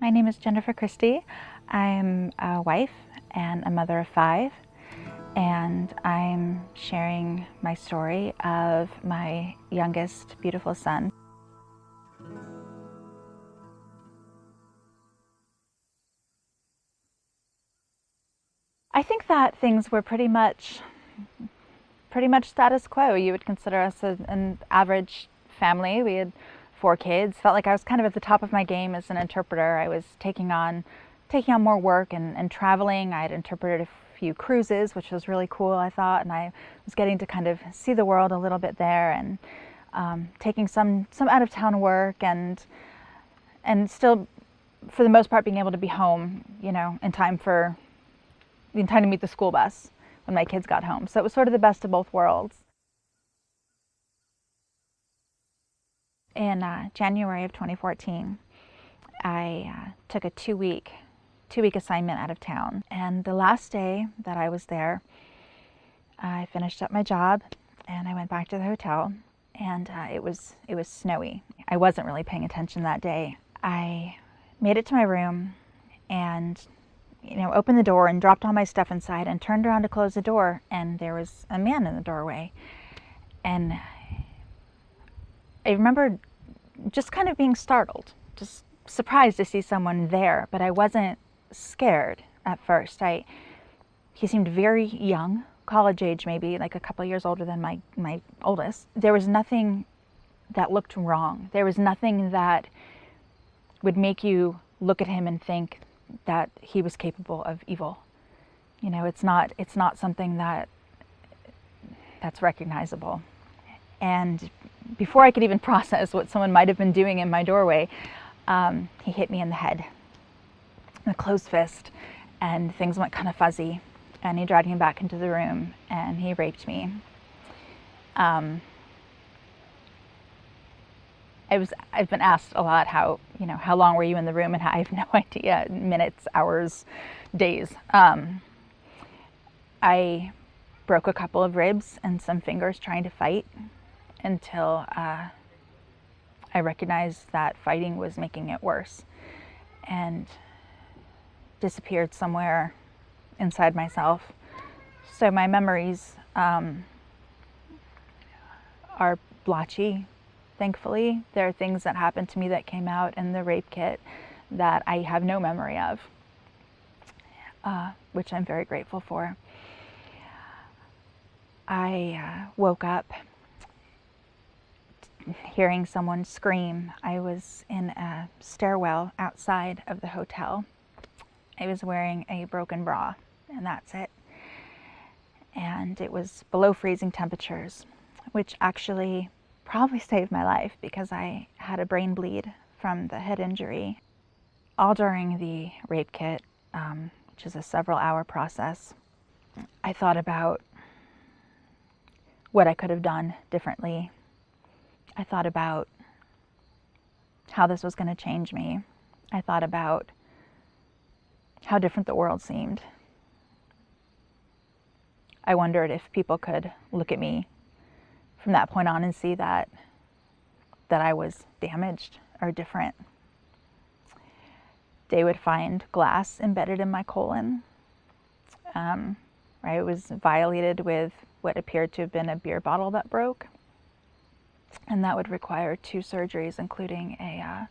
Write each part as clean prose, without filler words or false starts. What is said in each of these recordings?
My name is Jennifer Christie. I'm a wife and a mother of 5, and I'm sharing my story of my youngest beautiful son. I think that things were pretty much status quo. You would consider us an average family. We had 4 kids. Felt like I was kind of at the top of my game as an interpreter. I was taking on more work and traveling. I had interpreted a few cruises, which was really cool, I thought, and I was getting to kind of see the world a little bit there, and taking some out of town work, and still, for the most part, being able to be home, in time to meet the school bus when my kids got home. So it was sort of the best of both worlds. In January of 2014, I took a two-week assignment out of town. And the last day that I was there, I finished up my job and I went back to the hotel, and it was snowy. I wasn't really paying attention that day. I made it to my room and opened the door and dropped all my stuff inside and turned around to close the door, and there was a man in the doorway. And I remember just kind of being startled, just surprised to see someone there, but I wasn't scared at first. He seemed very young, college age maybe, like a couple of years older than my oldest. There was nothing that looked wrong. There was nothing that would make you look at him and think that he was capable of evil. It's not something that's recognizable. And before I could even process what someone might have been doing in my doorway, he hit me in the head, a closed fist, and things went kind of fuzzy. And he dragged me back into the room and he raped me. I've been asked a lot how long were you in the room, and I have no idea, minutes, hours, days. I broke a couple of ribs and some fingers trying to fight until I recognized that fighting was making it worse, and disappeared somewhere inside myself. So my memories are blotchy. Thankfully, there are things that happened to me that came out in the rape kit that I have no memory of, which I'm very grateful for. I woke up hearing someone scream. I was in a stairwell outside of the hotel. I was wearing a broken bra, and that's it. And it was below freezing temperatures, which actually probably saved my life because I had a brain bleed from the head injury. All during the rape kit, which is a several-hour process, I thought about what I could have done differently. I thought about how this was going to change me. I thought about how different the world seemed. I wondered if people could look at me from that point on and see that I was damaged or different. They would find glass embedded in my colon. I was violated with what appeared to have been a beer bottle that broke, and that would require 2 surgeries, including a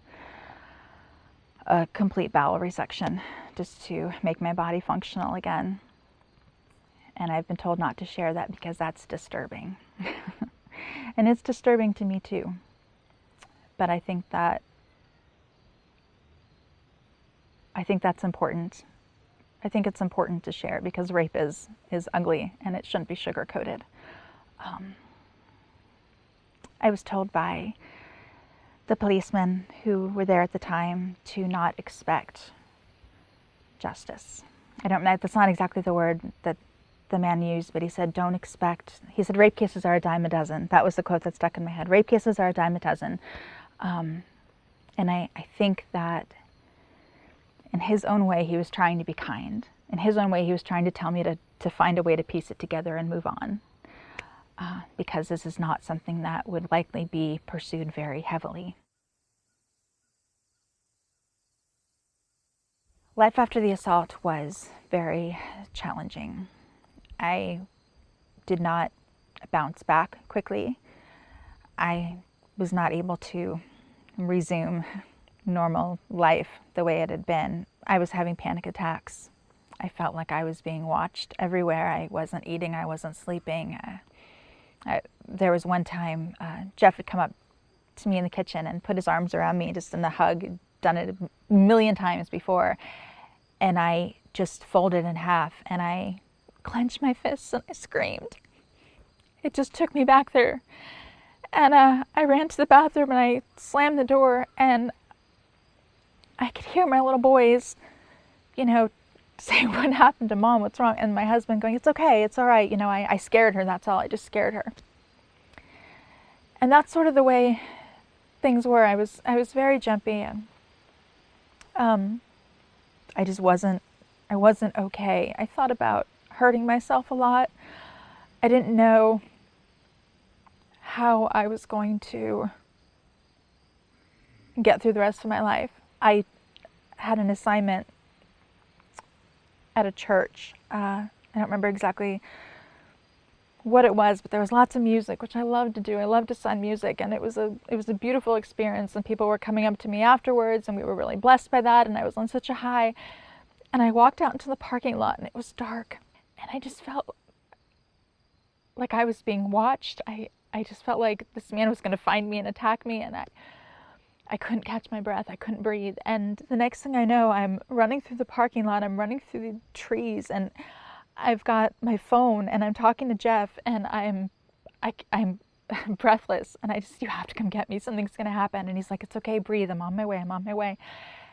complete bowel resection, just to make my body functional again. And I've been told not to share that because that's disturbing. And it's disturbing to me too. But I think that's important. I think it's important to share because rape is ugly and it shouldn't be sugar-coated. I was told by the policemen who were there at the time to not expect justice. I don't know, that's not exactly the word that the man used, but he said, rape cases are a dime a dozen. That was the quote that stuck in my head. Rape cases are a dime a dozen. And I think that in his own way, he was trying to be kind. In his own way, he was trying to tell me to find a way to piece it together and move on. Because this is not something that would likely be pursued very heavily. Life after the assault was very challenging. I did not bounce back quickly. I was not able to resume normal life the way it had been. I was having panic attacks. I felt like I was being watched everywhere. I wasn't eating, I wasn't sleeping. There was one time Jeff had come up to me in the kitchen and put his arms around me just in a hug. He'd done it a million times before. And I just folded in half and I clenched my fists and I screamed. It just took me back there. And I ran to the bathroom and I slammed the door, and I could hear my little boys, saying, "What happened to Mom? What's wrong?" And my husband going, "It's okay, it's all right. I scared her, that's all. I just scared her." And that's sort of the way things were. I was very jumpy, and I just wasn't okay. I thought about hurting myself a lot. I didn't know how I was going to get through the rest of my life. I had an assignment at a church. I don't remember exactly what it was, but there was lots of music, which I loved to do. I loved to sing music, and it was a beautiful experience, and people were coming up to me afterwards, and we were really blessed by that, and I was on such a high. And I walked out into the parking lot, and it was dark, and I just felt like I was being watched. I just felt like this man was going to find me and attack me, and I couldn't catch my breath. I couldn't breathe. And the next thing I know, I'm running through the parking lot. I'm running through the trees, and I've got my phone, and I'm talking to Jeff, and I'm breathless. And I just, "You have to come get me. Something's going to happen." And he's like, "It's okay. Breathe. I'm on my way. I'm on my way."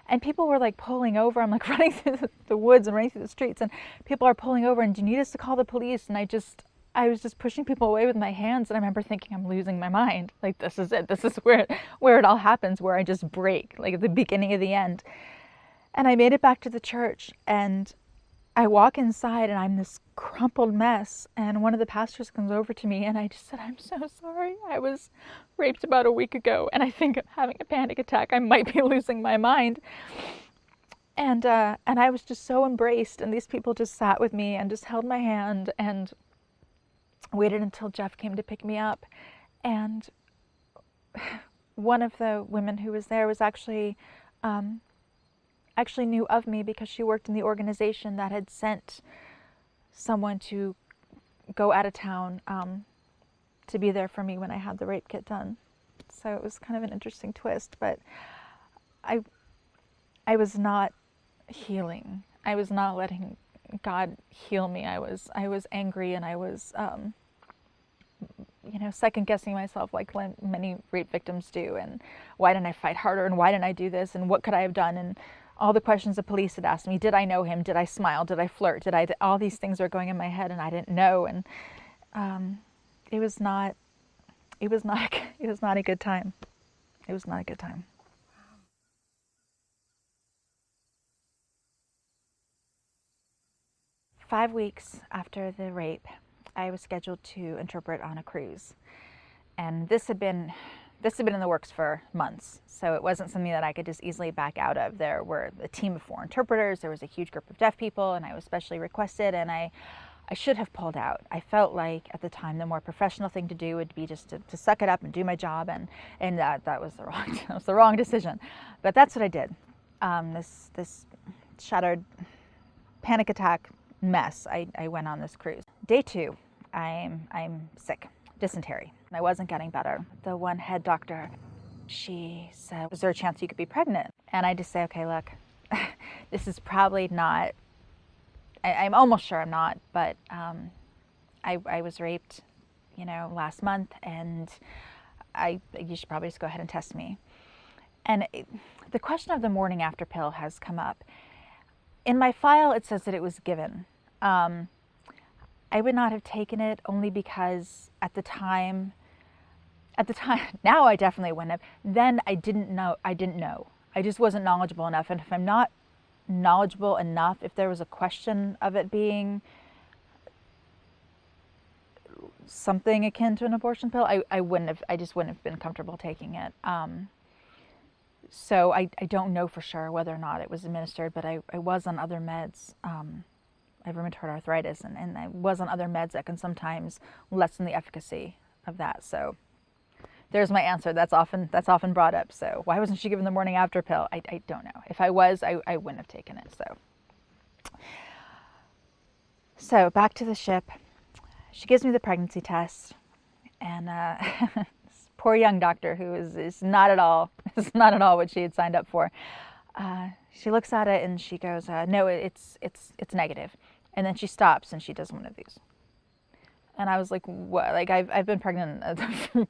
And people were like pulling over. I'm like running through the woods and running through the streets, and people are pulling over, and, "Do you need us to call the police?" And I was just pushing people away with my hands, and I remember thinking, I'm losing my mind. Like, this is it. This is where it all happens, where I just break, like at the beginning of the end. And I made it back to the church, and I walk inside, and I'm this crumpled mess. And one of the pastors comes over to me, and I just said, "I'm so sorry. I was raped about a week ago, and I think I'm having a panic attack. I might be losing my mind." And I was just so embraced, and these people just sat with me and just held my hand and waited until Jeff came to pick me up. And one of the women who was there was actually knew of me because she worked in the organization that had sent someone to go out of town to be there for me when I had the rape kit done. So it was kind of an interesting twist, but I was not healing. I was not letting God heal me. I was angry, and I was second guessing myself, like many rape victims do, and why didn't I fight harder, and why didn't I do this, and what could I have done, and all the questions the police had asked me. Did I know him? Did I smile? Did I flirt? All these things were going in my head, and I didn't know, and it was not a good time. It was not a good time. Wow. 5 weeks after the rape, I was scheduled to interpret on a cruise. And this had been in the works for months, so it wasn't something that I could just easily back out of. There were a team of 4 interpreters, there was a huge group of deaf people, and I was specially requested, and I should have pulled out. I felt like at the time the more professional thing to do would be just to suck it up and do my job, and that was the wrong decision. But that's what I did. This shattered panic attack mess, I went on this cruise. Day 2, I'm sick. Dysentery. I wasn't getting better. The one head doctor, she said, "Is there a chance you could be pregnant?" And I just say, "Okay, look, this is probably not, I'm almost sure I'm not, but I was raped, last month, and you should probably just go ahead and test me." And the question of the morning after pill has come up. In my file, it says that it was given. I would not have taken it only because at the time, now I definitely wouldn't have. Then I didn't know. I just wasn't knowledgeable enough. And if I'm not knowledgeable enough, if there was a question of it being something akin to an abortion pill, I just wouldn't have been comfortable taking it. So I don't know for sure whether or not it was administered, but I was on other meds. I have rheumatoid arthritis, and I was on other meds that can sometimes lessen the efficacy of that. So there's my answer. That's often brought up. So why wasn't she given the morning after pill? I don't know. If I was, I wouldn't have taken it. So back to the ship. She gives me the pregnancy test, and this poor young doctor who is not at all what she had signed up for. She looks at it and she goes, "No, it's negative." And then she stops and she does one of these. And I was like, "What?" Like I've been pregnant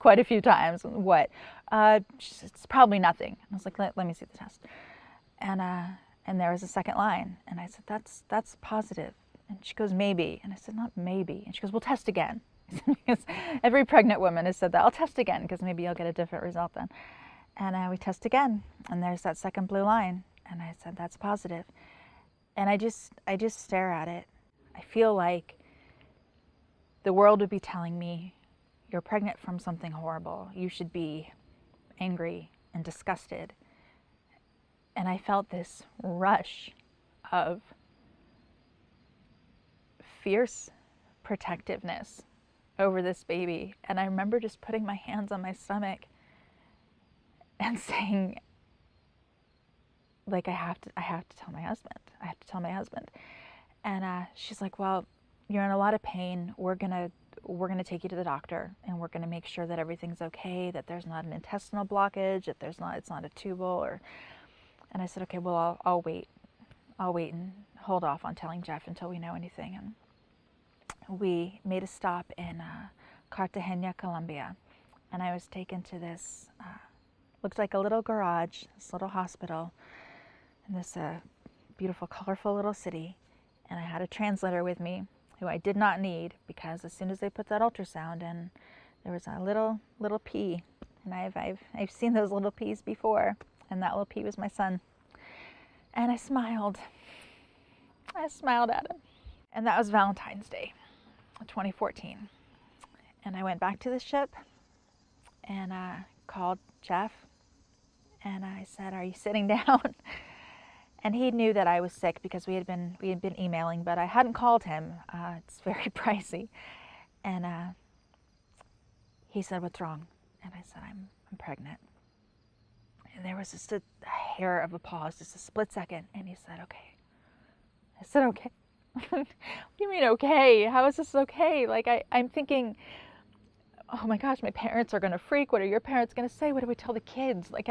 quite a few times. What? It's probably nothing. I was like, "Let me see the test." And there was a second line, and I said, "That's positive." And she goes, "Maybe." And I said, "Not maybe." And she goes, "We'll test again." Because every pregnant woman has said that. "I'll test again because maybe you'll get a different result then." And we test again, and there's that second blue line. And I said, "That's positive." And I just stare at it. I feel like the world would be telling me, "You're pregnant from something horrible. You should be angry and disgusted." And I felt this rush of fierce protectiveness over this baby. And I remember just putting my hands on my stomach and saying, like, I have to tell my husband. I have to tell my husband. And she's like, "Well, you're in a lot of pain. We're gonna take you to the doctor, and we're gonna make sure that everything's okay, that there's not an intestinal blockage, that it's not a tubal." And I said, "Okay, well, I'll wait and hold off on telling Jeff until we know anything." And we made a stop in Cartagena, Colombia, and I was taken to this looked like a little garage, this little hospital, in this beautiful, colorful little city. And I had a translator with me, who I did not need, because as soon as they put that ultrasound in, there was a little pea, and I've seen those little peas before, and that little pea was my son. And I smiled at him. And that was Valentine's Day, 2014. And I went back to the ship and called Jeff, and I said, "Are you sitting down?" And he knew that I was sick because we had been emailing, but I hadn't called him. It's very pricey. And he said, "What's wrong?" And I said, I'm pregnant." And there was just a hair of a pause, just a split second. And he said, "Okay." I said, "Okay." What do you mean, okay? How is this okay? Like, I'm thinking, oh my gosh, my parents are going to freak. What are your parents going to say? What do we tell the kids? Like,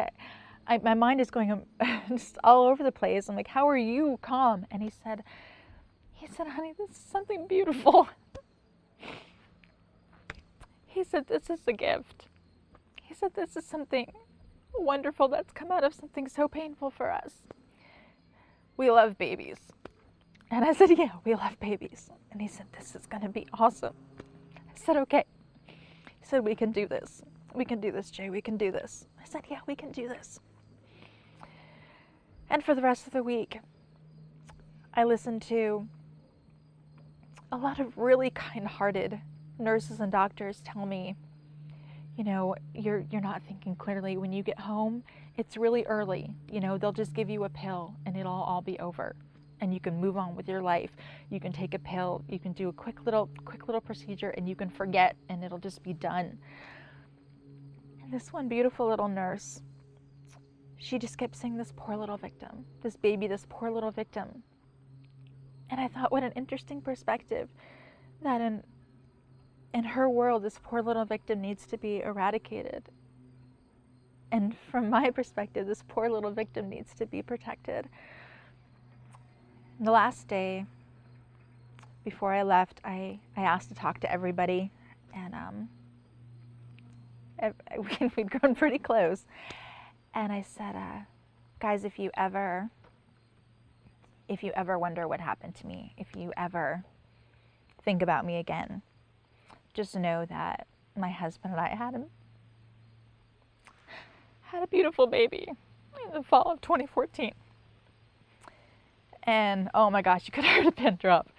my mind is going just all over the place. I'm like, "How are you calm?" And he said, "Honey, this is something beautiful." He said, "This is a gift." He said, "This is something wonderful that's come out of something so painful for us. We love babies." And I said, "Yeah, we love babies." And he said, "This is going to be awesome." I said, "Okay." He said, "We can do this. We can do this, Jay. We can do this." I said, "Yeah, we can do this." And for the rest of the week, I listened to a lot of really kind-hearted nurses and doctors tell me, you're not thinking clearly. When you get home, it's really early. They'll just give you a pill and it'll all be over. And you can move on with your life. You can take a pill, you can do a quick little procedure, and you can forget, and it'll just be done. And this one beautiful little nurse, she just kept saying, "This poor little victim, this baby, this poor little victim." And I thought, what an interesting perspective, that in her world, this poor little victim needs to be eradicated. And from my perspective, this poor little victim needs to be protected. The last day before I left, I asked to talk to everybody, and we'd grown pretty close. And I said, "Guys, if you ever wonder what happened to me, if you ever think about me again, just know that my husband and I had a beautiful baby in the fall of 2014. And oh my gosh, you could have heard a pin drop.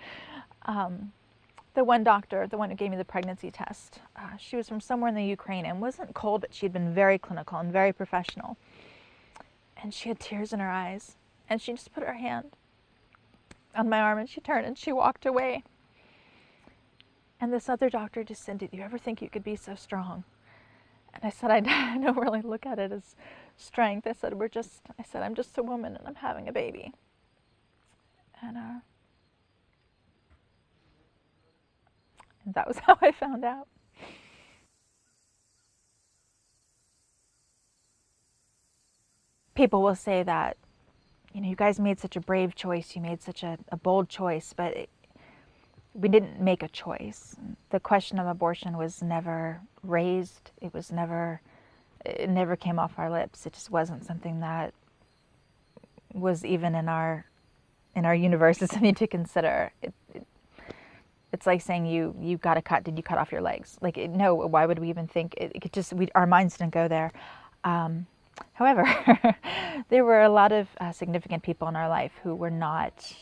The one doctor, the one who gave me the pregnancy test, she was from somewhere in the Ukraine and wasn't cold, but she'd been very clinical and very professional. And she had tears in her eyes. And she just put her hand on my arm and she turned and she walked away. And this other doctor just said, "Did you ever think you could be so strong?" And I said, I don't really look at it as strength. I said, I'm just a woman and I'm having a baby. And that was how I found out. People will say that, you guys made such a brave choice, you made such a bold choice, but we didn't make a choice. The question of abortion was never raised. It never came off our lips. It just wasn't something that was even in our universe as something to consider. It's like saying you got a cut. Did you cut off your legs? No. Why would we even think it could just? Our minds didn't go there. However, there were a lot of significant people in our life who were not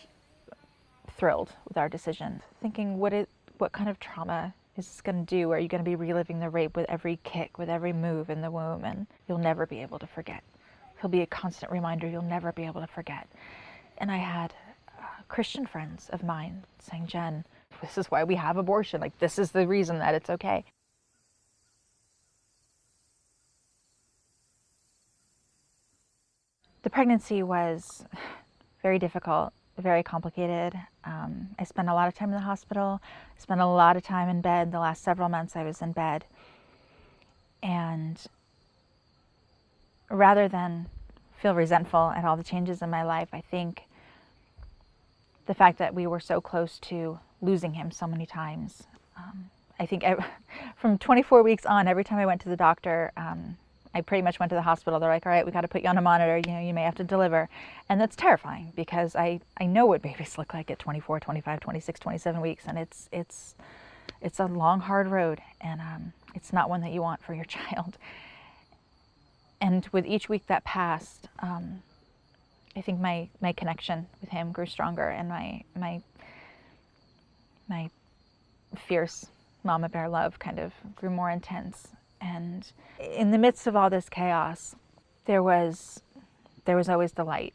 thrilled with our decision, thinking, what kind of trauma is this going to do? Are you going to be reliving the rape with every kick, with every move in the womb, and you'll never be able to forget? He'll be a constant reminder you'll never be able to forget. And I had Christian friends of mine saying, "Jen, this is why we have abortion. This is the reason that it's okay." The pregnancy was very difficult, very complicated. I spent a lot of time in the hospital. I spent a lot of time in bed. The last several months I was in bed. And rather than feel resentful at all the changes in my life, I think the fact that we were so close to losing him so many times. I think from 24 weeks on, every time I went to the doctor, I pretty much went to the hospital. They're like, "All right, we got to put you on a monitor. You may have to deliver." And that's terrifying because I know what babies look like at 24, 25, 26, 27 weeks. And it's a long, hard road. And it's not one that you want for your child. And with each week that passed, I think my connection with him grew stronger, and my fierce mama bear love kind of grew more intense. And in the midst of all this chaos, there was always the light.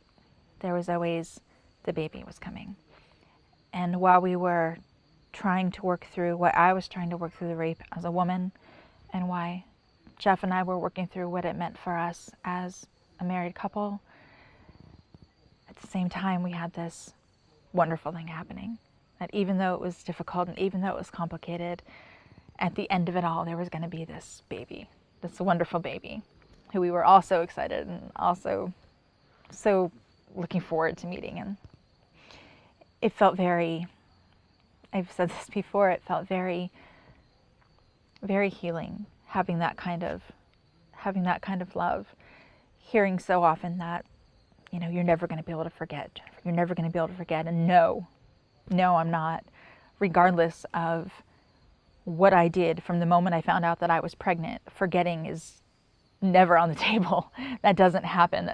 There was always the baby was coming. And while we were trying to work through what I was trying to work through the rape as a woman, and why Jeff and I were working through what it meant for us as a married couple, at the same time we had this wonderful thing happening. That even though it was difficult and even though it was complicated, at the end of it all, there was going to be this baby, this wonderful baby, who we were all so excited and also so looking forward to meeting. And it felt very, I've said this before, it felt very, very healing having that kind of love, hearing so often that, you're never going to be able to forget. You're never going to be able to forget. And no, I'm not, regardless of what I did from the moment I found out that I was pregnant. Forgetting is never on the table. That doesn't happen.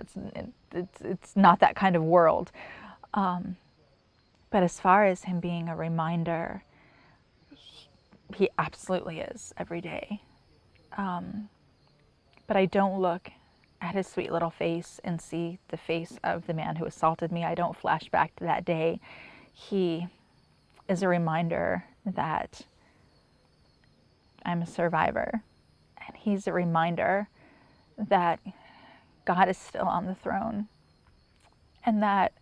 It's not that kind of world. But as far as him being a reminder, he absolutely is every day. But I don't look at his sweet little face and see the face of the man who assaulted me. I don't flash back to that day. He is a reminder that I'm a survivor, and he's a reminder that God is still on the throne and that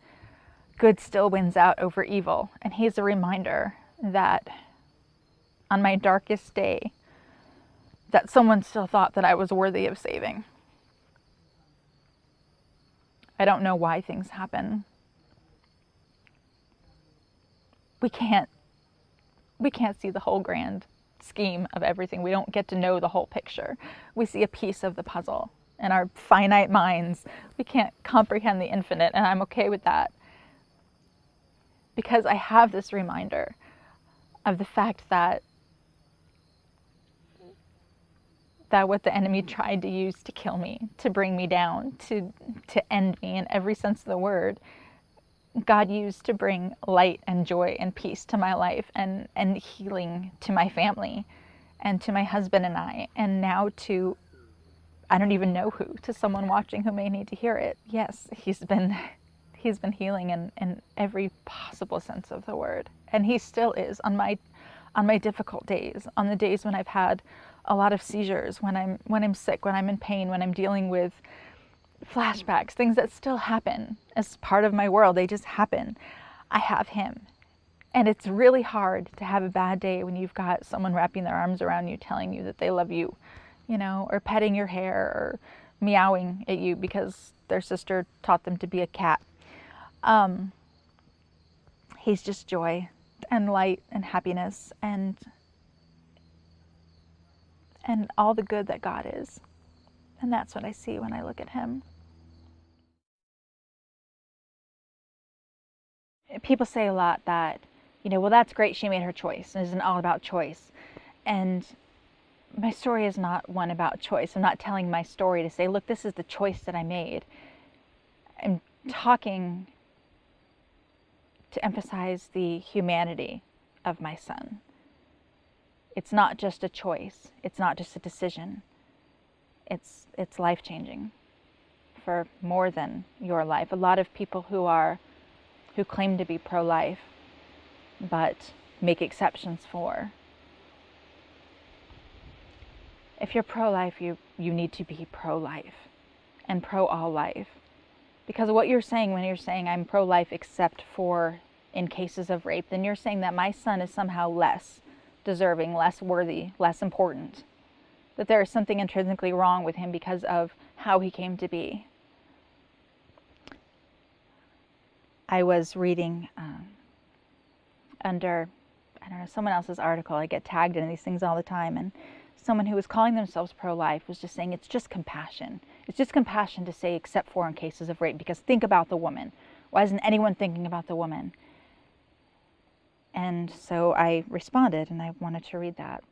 good still wins out over evil. And he's a reminder that on my darkest day, that someone still thought that I was worthy of saving. I don't know why things happen. We can't see the whole grand scheme of everything. We don't get to know the whole picture. We see a piece of the puzzle. In our finite minds, we can't comprehend the infinite, and I'm okay with that. Because I have this reminder of the fact that what the enemy tried to use to kill me, to bring me down, to end me in every sense of the word, God used to bring light and joy and peace to my life and healing to my family and to my husband and I, and now to I don't even know who, to someone watching who may need to hear it. Yes, he's been healing in every possible sense of the word. And he still is on my difficult days, on the days when I've had a lot of seizures, when I'm sick, when I'm in pain, when I'm dealing with flashbacks, things that still happen as part of my world. They just happen. I have him. And it's really hard to have a bad day when you've got someone wrapping their arms around you, telling you that they love you, or petting your hair, or meowing at you because their sister taught them to be a cat. He's just joy and light and happiness and all the good that God is. And that's what I see when I look at him. People say a lot that, well, that's great, she made her choice. It isn't all about choice. And my story is not one about choice. I'm not telling my story to say, look, this is the choice that I made. I'm talking to emphasize the humanity of my son. It's not just a choice. It's not just a decision. It's life-changing for more than your life. A lot of people who claim to be pro-life but make exceptions for. If you're pro-life, you need to be pro-life and pro-all life. Because what you're saying when you're saying I'm pro-life except for in cases of rape, then you're saying that my son is somehow less deserving, less worthy, less important. That there is something intrinsically wrong with him because of how he came to be. I was reading under, someone else's article. I get tagged in these things all the time, and someone who was calling themselves pro-life was just saying it's just compassion. It's just compassion to say except for in cases of rape, because think about the woman. Why isn't anyone thinking about the woman? And so I responded, and I wanted to read that.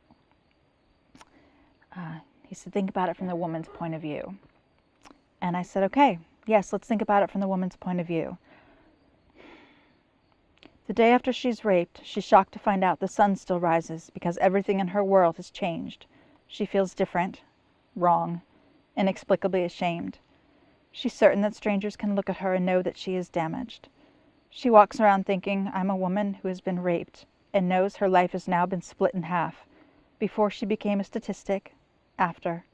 He said, think about it from the woman's point of view. And I said, okay, yes, let's think about it from the woman's point of view. The day after she's raped, she's shocked to find out the sun still rises because everything in her world has changed. She feels different, wrong, inexplicably ashamed. She's certain that strangers can look at her and know that she is damaged. She walks around thinking, I'm a woman who has been raped, and knows her life has now been split in half. Before she became a statistic, after.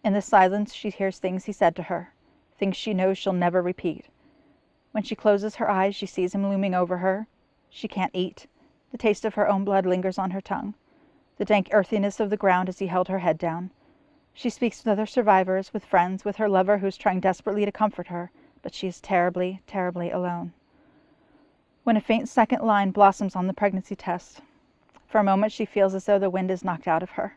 In the silence, she hears things he said to her, things she knows she'll never repeat. When she closes her eyes, she sees him looming over her. She can't eat. The taste of her own blood lingers on her tongue. The dank earthiness of the ground as he held her head down. She speaks with other survivors, with friends, with her lover who's trying desperately to comfort her, but she is terribly, terribly alone. When a faint second line blossoms on the pregnancy test, for a moment she feels as though the wind is knocked out of her.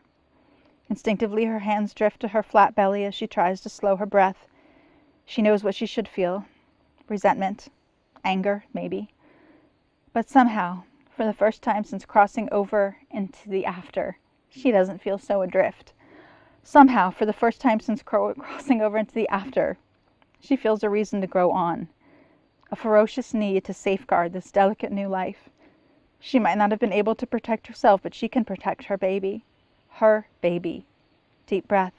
Instinctively her hands drift to her flat belly as she tries to slow her breath. She knows what she should feel. Resentment, anger, maybe. But somehow, for the first time since crossing over into the after, she doesn't feel so adrift. Somehow, for the first time since crossing over into the after, she feels a reason to grow on, a ferocious need to safeguard this delicate new life. She might not have been able to protect herself, but she can protect her baby. Her baby. Deep breath.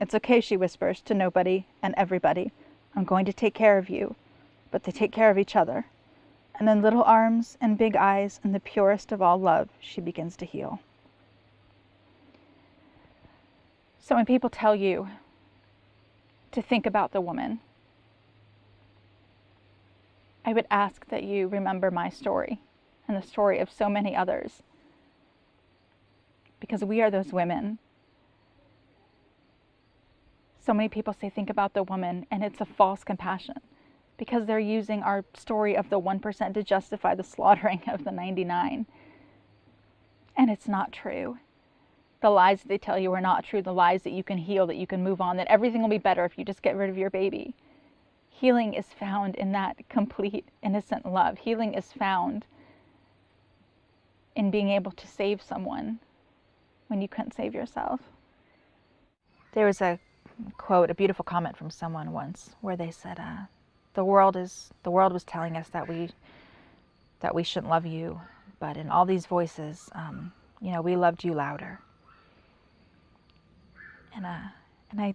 It's okay, she whispers to nobody and everybody. I'm going to take care of you. But they take care of each other. And in little arms and big eyes and the purest of all love, she begins to heal. So when people tell you to think about the woman, I would ask that you remember my story and the story of so many others. Because we are those women. So many people say think about the woman, and it's a false compassion. Because they're using our story of the 1% to justify the slaughtering of the 99. And it's not true. The lies that they tell you are not true. The lies that you can heal, that you can move on, that everything will be better if you just get rid of your baby. Healing is found in that complete, innocent love. Healing is found in being able to save someone when you couldn't save yourself. There was a quote, a beautiful comment from someone once, where they said, the world was telling us that we shouldn't love you, but in all these voices, we loved you louder. And I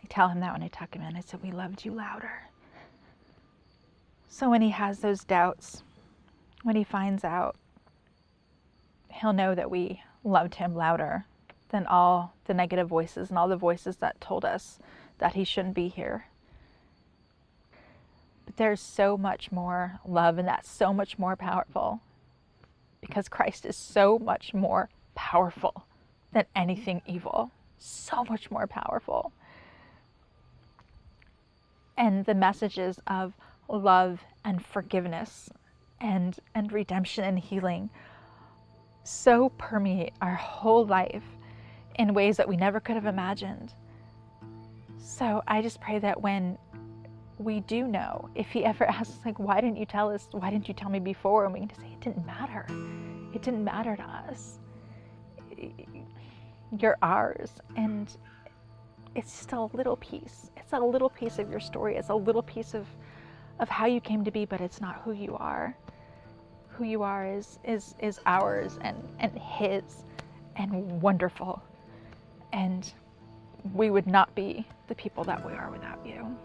tell him that when I tuck him in. I said, we loved you louder. So when he has those doubts, when he finds out, he'll know that we loved him louder than all the negative voices and all the voices that told us that he shouldn't be here. But there's so much more love, and that's so much more powerful, because Christ is so much more powerful than anything evil. So much more powerful. And the messages of love and forgiveness and redemption and healing so permeate our whole life in ways that we never could have imagined. So I just pray that when we do know, if he ever asks, like, why didn't you tell us? Why didn't you tell me before? And we can just say, it didn't matter. It didn't matter to us. You're ours. And it's just a little piece. It's a little piece of your story. It's a little piece of how you came to be, but it's not who you are. Who you are is ours and his, and wonderful. And we would not be the people that we are without you.